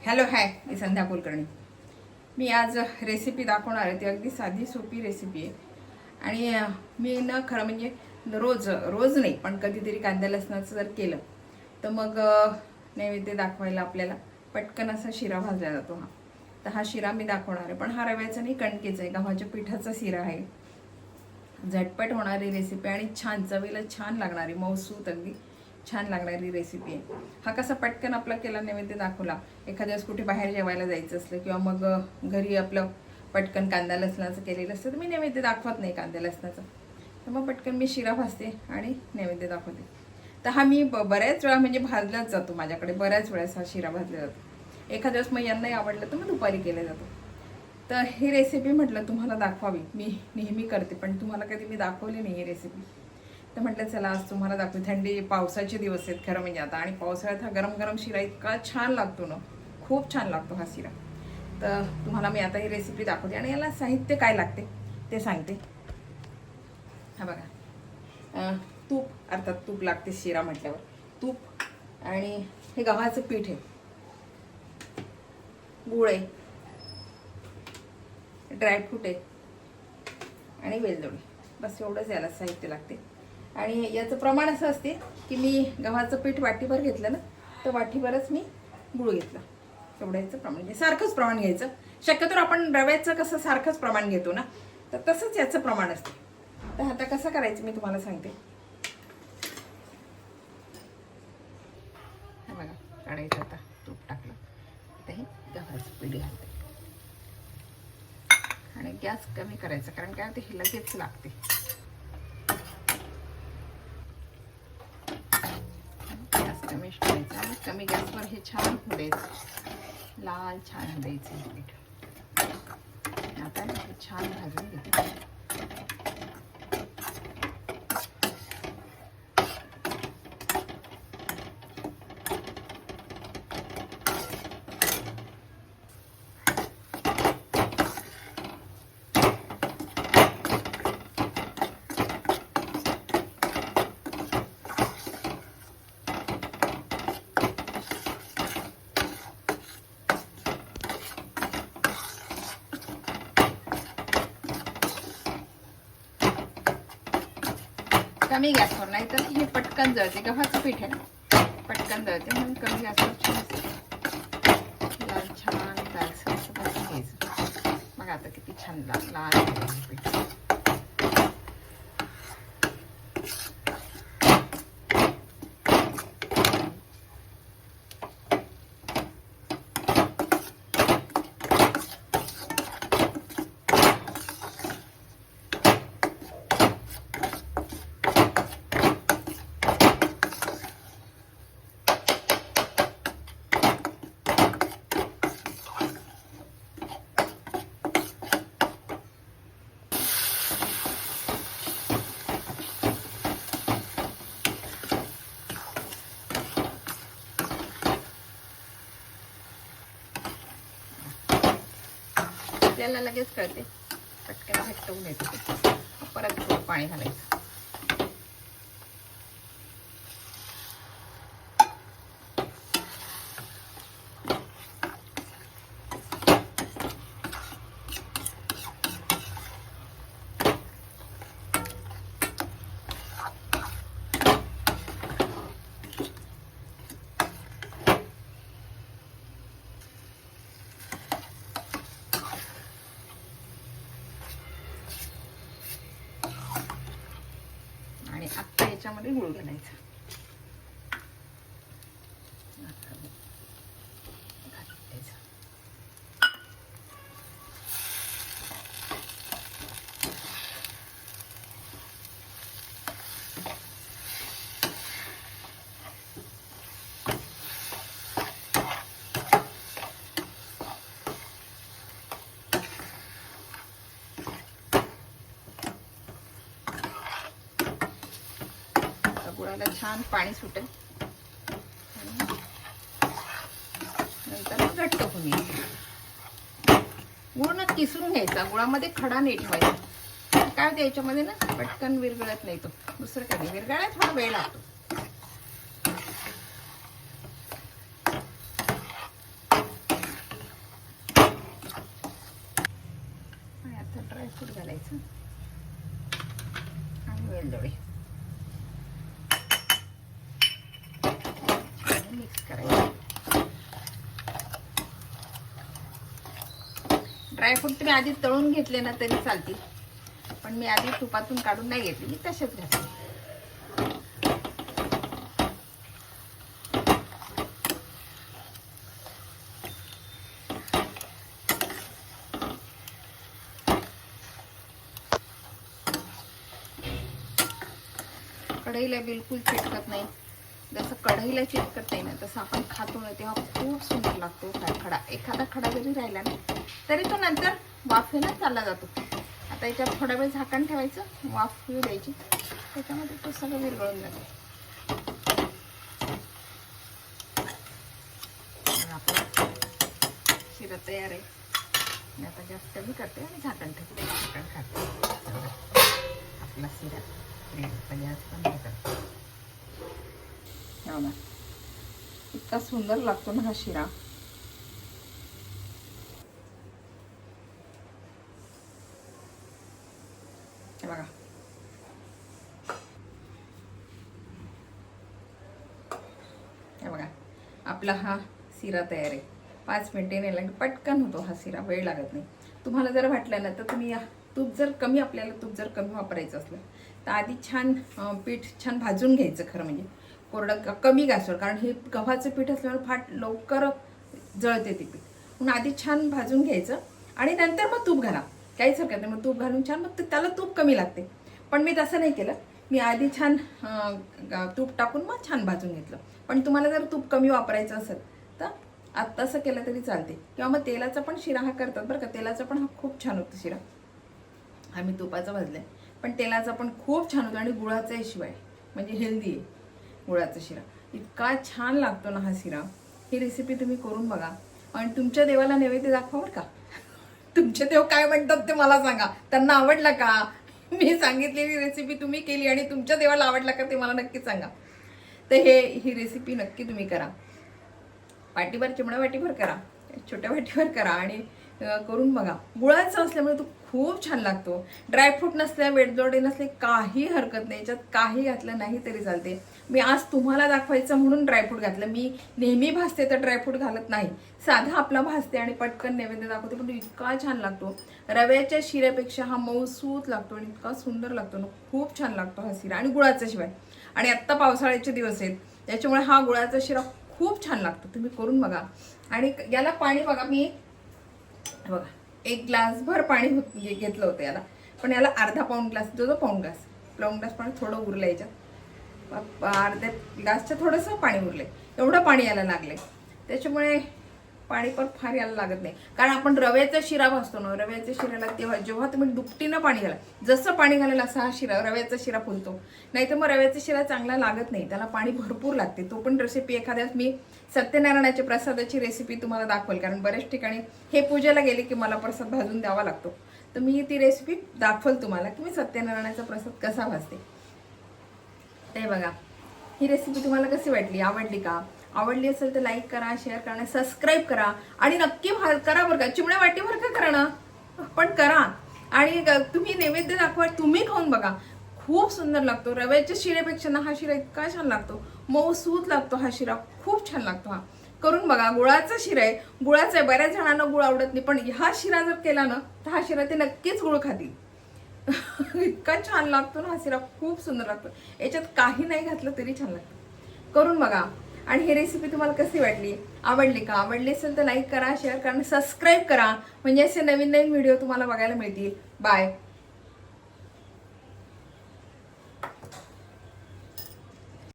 Hello hi, मी संध्या कुलकर्णी. मी आज recipe दाखवणार आहे. ती अगदी साधी सोपी रेसिपी आहे. आणि मी न खरं म्हणजे रोज रोज नाही, पण कधीतरी कांदा लसणाचं जर केलं तर मग नैवेद्य दाखवायला आपल्याला पटकन असा शिरा भाजला जातो. तर हा शिरा मी दाखवणार आहे, पण हा रव्याचा नाही, कणकेचा आहे, गव्हाच्या पिठाचा शिरा आहे. झटपट होणारी रेसिपी आणि छान चवीला छान लागणारी, मऊसूत अगदी छान लागणारी रेसिपी आहे. हा कसा पटकन आपला केला, नैवेद्य दाखवला, एखाद्या वेळेस कुठे बाहेर जेवायला जायचं असलं किंवा मग घरी आपलं पटकन कांदा लसणाचं केलेलं असतं तर मी नैवेद्य दाखवत नाही कांदा लसणाचं. तर मग पटकन मी शिरा भाजते आणि नैवेद्य दाखवते. तर हा मी बऱ्याच वेळा म्हणजे भाजलाच जातो, माझ्याकडे बऱ्याच वेळेस हा शिरा भाजला जातो. एखाद्या वेळेस मग यांनाही आवडलं तर मग दुपारी केलं जातो. तर ही रेसिपी म्हटलं तुम्हाला दाखवावी, मी नेहमी करते पण तुम्हाला कधी मी दाखवली नाही ही रेसिपी. तर म्हटलं चला आज तुम्हाला दाखवू. थंडी पावसाचे दिवस आहेत खरं म्हणजे आता, आणि पावसाळ्यात हा गरम गरम शिरा इतका छान लागतो ना, खूप छान लागतो हा शिरा. तर तुम्हाला मी आता ही रेसिपी दाखवते आणि याला साहित्य काय लागते ते सांगते. हा बघा, तूप, अर्थात तूप लागते शिरा म्हटल्यावर. तूप आणि हे गव्हाचं पीठ आहे, गूळ आहे, ड्रायफ्रूट आहे आणि वेलदोडी. बस एवढंच याला साहित्य लागते. आणि याचं प्रमाण असं असते की मी गव्हाचं पीठ वाटीभर घेतलं ना, तर वाटीभरच मी गूळ घेतला. एवढं याचं प्रमाण, म्हणजे सारखंच प्रमाण घ्यायचं. शक्यतो आपण रव्याचं कसं सारखंच प्रमाण घेतो ना, तर तसंच याचं प्रमाण असते. तर आता कसं करायचं मी तुम्हाला सांगते. हे बघा, काढायचं. आता तूप टाकलं, आता हे गव्हाचं पीठ घालते आणि गॅस कमी करायचा, कारण काय ते लगेच लागते. गॅस कमी ठेवायचा आणि कमी गॅसवर हे छान होऊ द्यायचं, लाल छान होऊ द्यायचं हे पीठ. आता हे छान भाजून घेते. कमी गॅसवर, नाही तर हे पटकन जळते. गव्हाचं पीठ आहे ना, पटकन जळते, म्हणून कमी गॅसवर छान लाल छान लालसर असं भाजून घ्यायचं. मग आता किती छान लाल पीठ. आपल्याला लगेच कळते, पटकन घट्ट होऊन येते. परत थोडं पाणी घालायचं. आणि आता याच्यामध्ये गूळ घालायचा. गुळाला छान पाणी सुटेल आणि नंतर घट्ट होऊन येईल. गुळ ना किसून घ्यायचा, गुळामध्ये खडा नाही ठेवायचा. काय होतं याच्यामध्ये ना, पटकन विरघळत नाही तो. दुसरं काही विरघळायला थोडा वेळ लागतो. ड्रायफ्रूट तुम्ही आधी तळून घेतले ना तरी चालतील, पण मी आधी तुपातून काढून नाही घेतली, मी तसेच घातले. कढईला बिलकुल चिटकत नाही. जसं कढईला चिटकत नाही ना तसं आपण खातो ना तेव्हा खूप सुंदर लागतो खडा. एखादा खडा जरी राहिला ना तरी तो नंतर वाफेला चालला जातो. आता याच्यात थोडा वेळ झाकण ठेवायचं, वाफ येऊ द्यायची, त्याच्यामध्ये तो सगळं विरघळून जातो. आपला शिरा तयार आहे. मी आता गॅस कमी करते आणि झाकण ठेवते. झाकण खाते. आपला शिरा गॅस बंद करते. इतका सुंदर लागतो ना हा शिरा. बघा बघा आपला हा शिरा तयार आहे. 5 मिनिटे नाही लागत, पटकन होतो हा शिरा, वेळ लागत नाही. तुम्हाला जर वाटलं ना तर तुम्ही तूप जर कमी, आपल्याला तूप जर कमी वापरायचं असलं तर आधी छान पीठ छान भाजून घ्यायचं. खरं म्हणजे कोरडं कमी गॅसवर, कारण हे गव्हाचं पीठ असल्यामुळे फाट लवकर जळते ते पीठ. म्हणून आधी छान भाजून घ्यायचं आणि नंतर मग तूप घाला, काहीच हरकत नाही. मग तूप घालून छान, मग त्याला तूप कमी लागते. पण मी तसं नाही केलं, मी आधी छान तूप टाकून मग छान भाजून घेतलं. पण तुम्हाला जर तूप कमी वापरायचं असेल तर आता तसं केलं तरी चालते. किंवा मग तेलाचा पण शिरा हा करतात बरं का. तेलाचा पण हा खूप छान होतो शिरा. आम्ही तुपाचा भाजलाय, पण तेलाचा पण खूप छान होतो. आणि गुळाचा शिवाय म्हणजे हेल्दी आहे गुळाचा शिरा. इतका छान लागतो ना हा शिरा. ही रेसिपी तुम्ही करून बघा आणि तुमच्या देवाला नैवेद्य दाखवा बरं का. तुमचे देव काय म्हणतात ते मला सांगा. त्यांना आवडला का मी सांगितलेली रेसिपी तुम्ही केली आणि तुमच्या देवाला आवडला का ते मला नक्की सांगा. तर ही रेसिपी नक्की तुम्ही करा. वाटीभर, चिमण्या वाटीभर करा, छोट्या वाटीभर करा आणि करून बघा. गुळाचं असल्यामुळे तो खूप छान लागतो. ड्रायफ्रूट नसल्या, वेलदोडे नसले, काही हरकत नाही. याच्यात काही घातलं नाही तरी चालते. मी आज तुम्हाला दाखवायचं म्हणून ड्रायफ्रूट घातलं. मी नेहमी भाजते तर ड्रायफ्रूट घालत नाही, साधा आपला भाजते आणि पटकन नैवेद्य दाखवते. पण इतका छान लागतो. रव्याच्या शिऱ्यापेक्षा हा मऊसूत लागतो आणि इतका सुंदर लागतो ना, खूप छान लागतो हा शिरा. आणि गुळाचा शिवाय. आणि आत्ता पावसाळ्याचे दिवस आहेत त्याच्यामुळे हा गुळाचा शिरा खूप छान लागतो. तुम्ही करून बघा. आणि याला पाणी बघा, मी बघा 1 ग्लासभर पाणी घेतलं होतं याला, पण याला अर्धा पाऊण ग्लास, जो पाऊण ग्लास पाणी थोडं उरलं याच्यात. अर्ध्या ग्लासचं थोडंसं पाणी उरलंय, एवढं पाणी यायला लागलंय. त्याच्यामुळे पाणी पण फार यायला लागत नाही, कारण आपण रव्याचा शिरा भाजतो ना. रव्याच्या शिऱ्याला जेव्हा तुम्ही दुपटीनं पाणी घाला, जसं पाणी घालेल असा हा शिरा, रव्याचा शिरा फुलतो. नाही तर मग रव्याचा शिरा चांगला लागत नाही, त्याला पाणी भरपूर लागते. तो पण रेसिपी एखाद्याच मी सत्यनारायणाच्या प्रसादाची रेसिपी तुम्हाला दाखवेल, कारण बऱ्याच ठिकाणी हे पूजेला गेले की मला प्रसाद भाजून द्यावा लागतो. तर मी ती रेसिपी दाखवेल तुम्हाला की मी सत्यनारायणाचा प्रसाद कसा भाजते. ते बघा, ही रेसिपी तुम्हाला कशी वाटली, आवडली का? आवडली असेल तर लाईक करा, शेअर करा, सबस्क्राईब करा आणि नक्की करा बरं का. चिमण्या वाटीभर का करा ना, पण करा. आणि तुम्ही नैवेद्य दाखवा, तुम्ही खाऊन बघा, खूप सुंदर लागतो. रव्याच्या शिऱ्यापेक्षा ना हा शिरा इतका छान लागतो, मऊसूत लागतो हा शिरा, खूप छान लागतो हा. करून बघा. गुळाचा शिरा आहे, गुळाचा आहे. बऱ्याच जणांना गुळ आवडत नाही, पण हा शिरा जर केला ना तर हा शिरा ते नक्कीच गुळ खातील. इतका छान लागतो ना हा शिरा, खूप सुंदर लागतो. याच्यात काही नाही घातलं तरी छान लागतं. करून बघा. आणि ही रेसिपी तुम्हाला कशी वाटली, आवडली का? आवडली असेल तर लाईक करा, शेअर करा, सबस्क्राईब करा, म्हणजे असे नवीन नवीन व्हिडिओ तुम्हाला बघायला मिळतील. बाय.